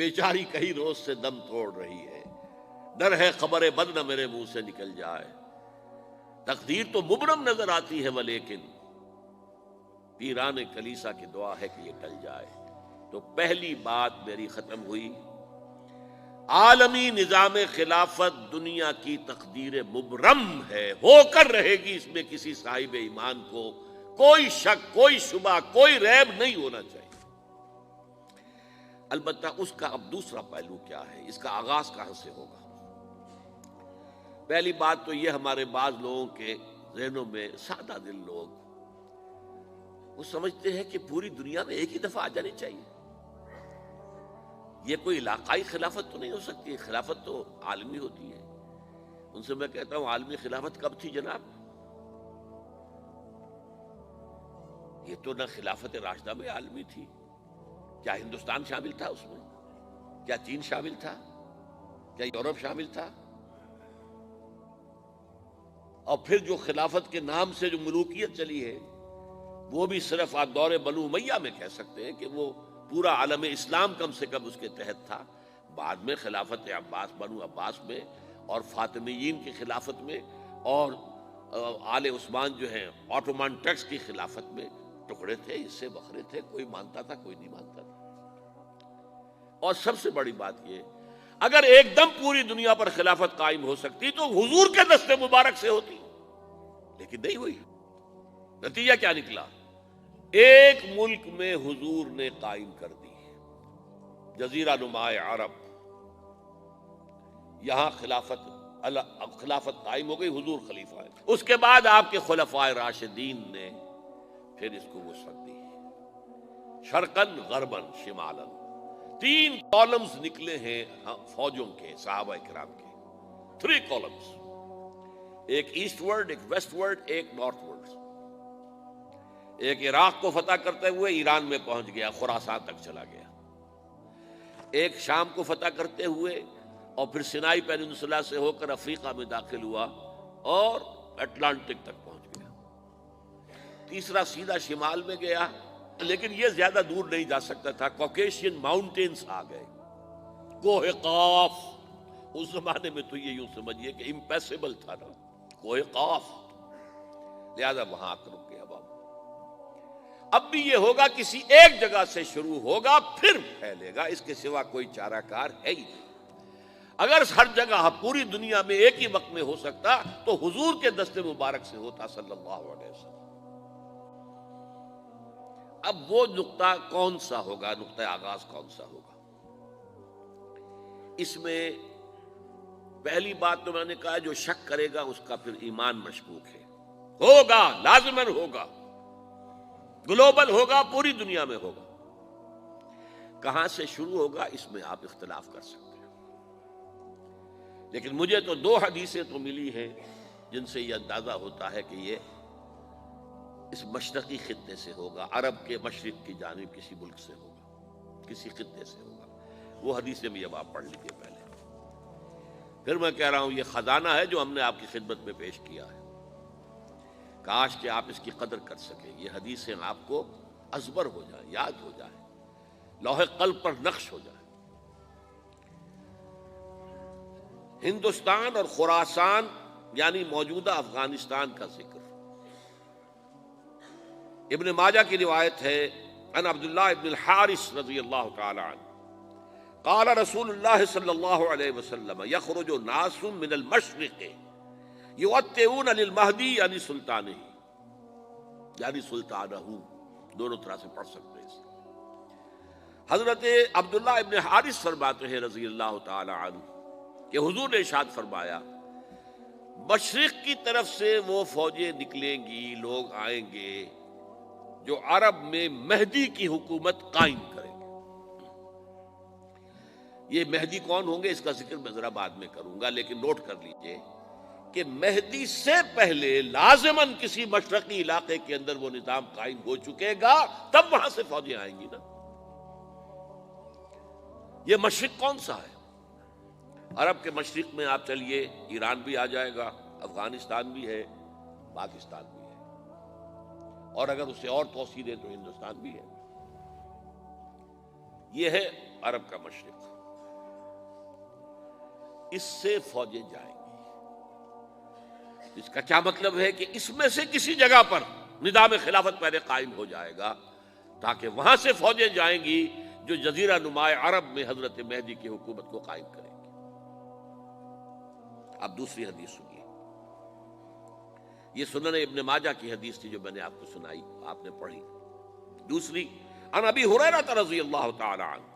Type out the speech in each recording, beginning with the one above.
بیچاری کئی روز سے دم توڑ رہی ہے، ڈر ہے خبر بد نہ میرے منہ سے نکل جائے، تقدیر تو مبرم نظر آتی ہے ولیکن پیران کلیسا کی دعا ہے کہ یہ ٹل جائے۔ تو پہلی بات میری ختم ہوئی، عالمی نظام خلافت دنیا کی تقدیر مبرم ہے، ہو کر رہے گی، اس میں کسی صاحب ایمان کو کوئی شک، کوئی شبہ، کوئی ریب نہیں ہونا چاہیے۔ البتہ اس کا اب دوسرا پہلو کیا ہے، اس کا آغاز کہاں سے ہوگا؟ پہلی بات تو یہ، ہمارے بعض لوگوں کے ذہنوں میں، سادہ دل لوگ وہ سمجھتے ہیں کہ پوری دنیا میں ایک ہی دفعہ آ جانی چاہیے۔ یہ کوئی علاقائی خلافت تو نہیں ہو سکتی، خلافت تو عالمی ہوتی ہے۔ ان سے میں کہتا ہوں عالمی خلافت کب تھی جناب؟ یہ تو نہ خلافت راشدہ میں عالمی تھی، کیا ہندوستان شامل تھا اس میں؟ کیا چین شامل تھا؟ کیا یورپ شامل تھا؟ اور پھر جو خلافت کے نام سے جو ملوکیت چلی ہے وہ بھی صرف آپ دور بنو امیہ میں کہہ سکتے ہیں کہ وہ پورا عالم اسلام کم سے کم اس کے تحت تھا۔ بعد میں خلافت عباس، بنو عباس میں، اور فاطمیین کی خلافت میں، اور آل عثمان جو ہیں آٹومان ٹرکس کی خلافت میں ٹکڑے تھے، حصے بکھرے تھے، کوئی مانتا تھا کوئی نہیں مانتا تھا۔ اور سب سے بڑی بات یہ، اگر ایک دم پوری دنیا پر خلافت قائم ہو سکتی تو حضور کے دست مبارک سے ہوتی، لیکن نہیں ہوئی۔ نتیجہ کیا نکلا؟ ایک ملک میں حضور نے قائم کر دی، جزیرہ نما عرب، یہاں خلافت قائم ہو گئی، حضور خلیفہ ہے۔ اس کے بعد آپ کے خلفائے راشدین نے پھر اس کو وسعت دی، شرقاً غرباً شمالاً، 3 کالمز نکلے ہیں فوجوں کے، صحابہ کرام کے، 3 کالمز، ایک ایسٹ ورڈ، ایک ویسٹ ورڈ، ایک نارتھ ورڈ۔ ایک عراق کو فتح کرتے ہوئے ایران میں پہنچ گیا، خراسان تک چلا گیا، ایک شام کو فتح کرتے ہوئے اور پھر سینائی پیننسولا سے ہو کر افریقہ میں داخل ہوا اور اٹلانٹک تک پہنچ گیا، تیسرا سیدھا شمال میں گیا، لیکن یہ زیادہ دور نہیں جا سکتا تھا، کوکیشین ماؤنٹینز آ گئے، کوہ قاف، اس زمانے میں تو یہ یوں سمجھیے کہ امپیسیبل تھا نا، کوہ قاف، لہذا وہاں آ کر رک گیا بابا۔ اب بھی یہ ہوگا، کسی ایک جگہ سے شروع ہوگا پھر پھیلے گا، اس کے سوا کوئی چارہ کار ہے ہی نہیں۔ اگر ہر جگہ پوری دنیا میں ایک ہی وقت میں ہو سکتا تو حضور کے دست مبارک سے ہوتا صلی اللہ علیہ وسلم۔ اب وہ نقطہ کون سا ہوگا، نقطہ آغاز کون سا ہوگا؟ اس میں پہلی بات تو میں نے کہا، جو شک کرے گا اس کا پھر ایمان مشکوک ہے، ہوگا، لازماً ہوگا، گلوبل ہوگا، پوری دنیا میں ہوگا۔ کہاں سے شروع ہوگا اس میں آپ اختلاف کر سکتے ہیں، لیکن مجھے تو 2 حدیثیں تو ملی ہیں جن سے یہ اندازہ ہوتا ہے کہ یہ اس مشرقی خطے سے ہوگا، عرب کے مشرق کی جانب کسی ملک سے ہوگا، کسی خطے سے ہوگا۔ وہ حدیثیں بھی اب آپ پڑھ لیجیے پہلے، پھر میں کہہ رہا ہوں یہ خزانہ ہے جو ہم نے آپ کی خدمت میں پیش کیا ہے، کاش کہ آپ اس کی قدر کر سکیں، یہ حدیثیں آپ کو ازبر ہو جائیں، یاد ہو جائیں، لوح قلب پر نقش ہو جائیں۔ ہندوستان اور خراسان یعنی موجودہ افغانستان کا ذکر ابن ماجہ کی روایت ہے، عن عبداللہ ابن الحارث رضی اللہ تعالی عنہ قال رسول اللہ صلی اللہ علیہ وسلم یخرج ناس من المشرق یوطئون للمہدی یعنی سلطانہ، یعنی سلطانہ، دونوں طرح سے پڑھ سکتے ہیں۔ حضرت عبداللہ ابن حارث فرماتے ہیں رضی اللہ تعالی عنہ کہ حضور نے ارشاد فرمایا، مشرق کی طرف سے وہ فوجیں نکلیں گی، لوگ آئیں گے جو عرب میں مہدی کی حکومت قائم کریں گے۔ یہ مہدی کون ہوں گے اس کا ذکر میں ذرا بعد میں کروں گا، لیکن نوٹ کر لیجئے کہ مہدی سے پہلے لازماً کسی مشرقی علاقے کے اندر وہ نظام قائم ہو چکے گا، تب وہاں سے فوجیں آئیں گی نا۔ یہ مشرق کون سا ہے؟ عرب کے مشرق میں آپ چلیے، ایران بھی آ جائے گا، افغانستان بھی ہے، پاکستان بھی ہے، اور اگر اسے اور توسیع دیں تو ہندوستان بھی ہے۔ یہ ہے عرب کا مشرق، اس سے فوجیں جائیں گی۔ اس کا کیا مطلب ہے کہ اس میں سے کسی جگہ پر نظام خلافت پہلے قائم ہو جائے گا، تاکہ وہاں سے فوجیں جائیں گی جو جزیرہ نما عرب میں حضرت مہدی کی حکومت کو قائم کریں گی۔ اب دوسری حدیث سنیے، یہ سنن ابن ماجہ کی حدیث تھی جو میں نے آپ کو سنائی، آپ نے پڑھی۔ دوسری، عن ابی ہریرہ رضی اللہ تعالی عنہ،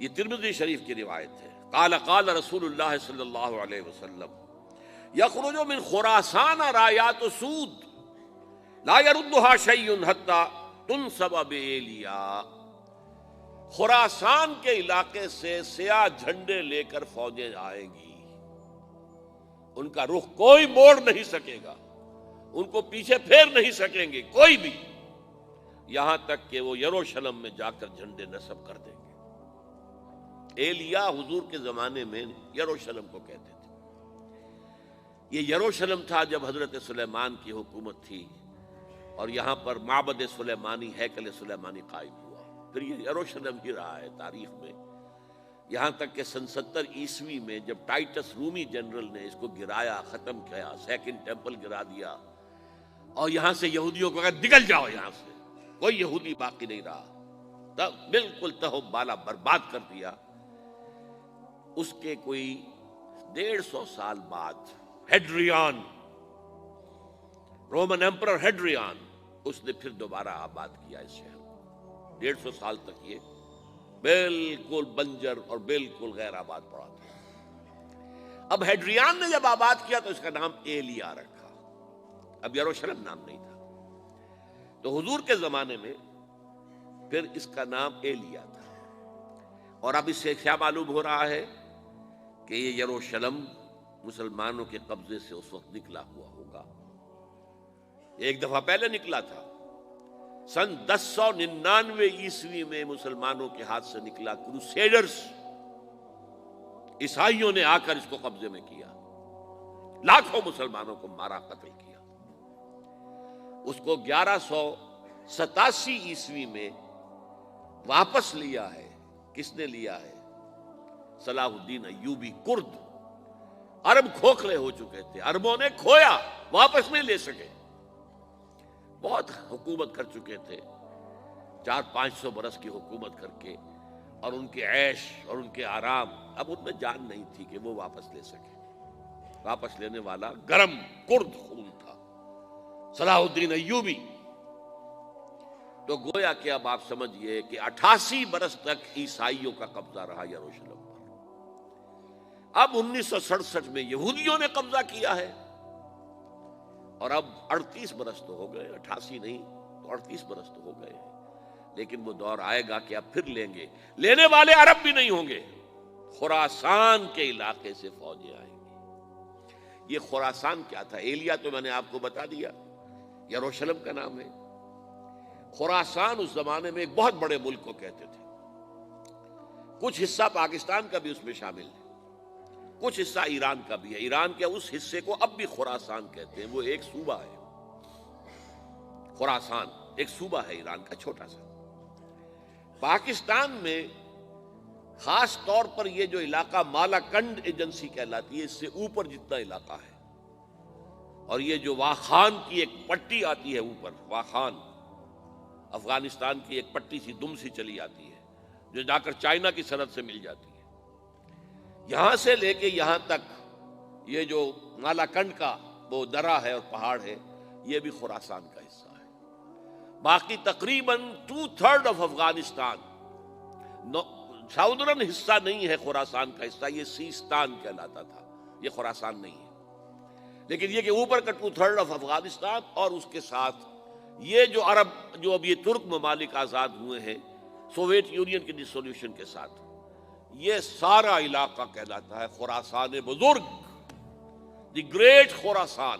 یہ ترمذی شریف کی روایت ہے، قال قال رسول اللہ صلی اللہ علیہ وسلم یخرج من خراسان رایات سود لا یردها شیء حتی تنصب بایلیا، خراسان کے علاقے سے سیاہ جھنڈے لے کر فوجیں آئیں گی، ان کا رخ کوئی موڑ نہیں سکے گا، ان کو پیچھے پھیر نہیں سکیں گے کوئی بھی، یہاں تک کہ وہ یروشلم میں جا کر جھنڈے نصب کر دیں گے۔ ایلیا حضور کے زمانے میں یروشلم کو کہتے تھے۔ یہ یروشلم تھا جب حضرت سلیمان کی حکومت تھی، اور یہاں پر معبد سلیمانی، ہیکل سلیمانی قائم ہوا، پھر یہ یروشلم ہی رہا ہے تاریخ میں، یہاں تک کہ سن 70 عیسوی میں جب ٹائٹس رومی جنرل نے اس کو گرایا، ختم کیا، سیکنڈ ٹیمپل گرا دیا، اور یہاں سے یہودیوں کو کہا نکل جاؤ یہاں سے، کوئی یہودی باقی نہیں رہا، تب بالکل تہو بالا برباد کر دیا۔ اس کے کوئی 150 سال بعد ہیڈریان، رومن ایمپرر ہیڈریان، اس نے پھر دوبارہ آباد کیا اس شہر کو۔ 150 سال تک یہ بالکل بنجر اور بالکل غیر آباد پڑا تھا۔ اب ہیڈریان نے جب آباد کیا تو اس کا نام ایلیا رکھا، اب یروشلم نام نہیں تھا، تو حضور کے زمانے میں پھر اس کا نام ایلیا تھا۔ اور اب اس سے کیا معلوم ہو رہا ہے کہ یہ یروشلم مسلمانوں کے قبضے سے اس وقت نکلا ہوا ہوگا، ایک دفعہ پہلے نکلا تھا، سن 1099 عیسوی میں مسلمانوں کے ہاتھ سے نکلا، کروسیڈرز عیسائیوں نے آ کر اس کو قبضے میں کیا، لاکھوں مسلمانوں کو مارا، قتل کیا۔ اس کو 1187 عیسوی میں واپس لیا ہے، کس نے لیا ہے؟ صلاح الدین ایوبی کرد۔ عرب کھوکھلے ہو چکے تھے، عربوں نے کھویا، واپس نہیں لے سکے، بہت حکومت کر چکے تھے، 400-500 برس کی حکومت کر کے، اور ان کے عیش اور ان کے آرام، اب ان میں جان نہیں تھی کہ وہ واپس لے سکے۔ واپس لینے والا گرم کرد خون تھا، صلاح الدین ایوبی۔ تو گویا کہ اب آپ سمجھئے کہ 88 برس تک عیسائیوں کا قبضہ رہا یروشلم پر۔ اب 1967 میں یہودیوں نے قبضہ کیا ہے، اور اب 38 برس تو ہو گئے، 88 نہیں تو 38 برس تو ہو گئے ہیں، لیکن وہ دور آئے گا کہ اب پھر لیں گے، لینے والے عرب بھی نہیں ہوں گے، خراسان کے علاقے سے فوجیں آئیں گی۔ یہ خراسان کیا تھا؟ ایلیا تو میں نے آپ کو بتا دیا، یروشلم کا نام ہے۔ خراسان اس زمانے میں ایک بہت بڑے ملک کو کہتے تھے، کچھ حصہ پاکستان کا بھی اس میں شامل ہے، کچھ حصہ ایران کا بھی ہے، ایران کے اس حصے کو اب بھی خراسان کہتے ہیں، وہ ایک صوبہ ہے، خراسان ایک صوبہ ہے ایران کا چھوٹا سا۔ پاکستان میں خاص طور پر یہ جو علاقہ مالا کنڈ ایجنسی کہلاتی ہے، اس سے اوپر جتنا علاقہ ہے، اور یہ جو واخان کی ایک پٹی آتی ہے اوپر، واخان افغانستان کی ایک پٹی سی دم سی چلی آتی ہے جو جا کر چائنا کی سرحد سے مل جاتی ہے، یہاں سے لے کے یہاں تک یہ جو مالا کنڈ کا وہ درہ ہے اور پہاڑ ہے، یہ بھی خراسان کا حصہ ہے۔ باقی تقریباً 2/3 آف افغانستان ساؤدرن حصہ نہیں ہے خراسان کا حصہ، یہ سیستان کہلاتا تھا، یہ خراسان نہیں ہے، لیکن یہ کہ اوپر کا 2/3 آف افغانستان، اور اس کے ساتھ یہ جو عرب جو اب یہ ترک ممالک آزاد ہوئے ہیں سوویت یونین کی ڈسولوشن کے ساتھ، یہ سارا علاقہ کہلاتا ہے خراسان بزرگ، دی گریٹ خراسان۔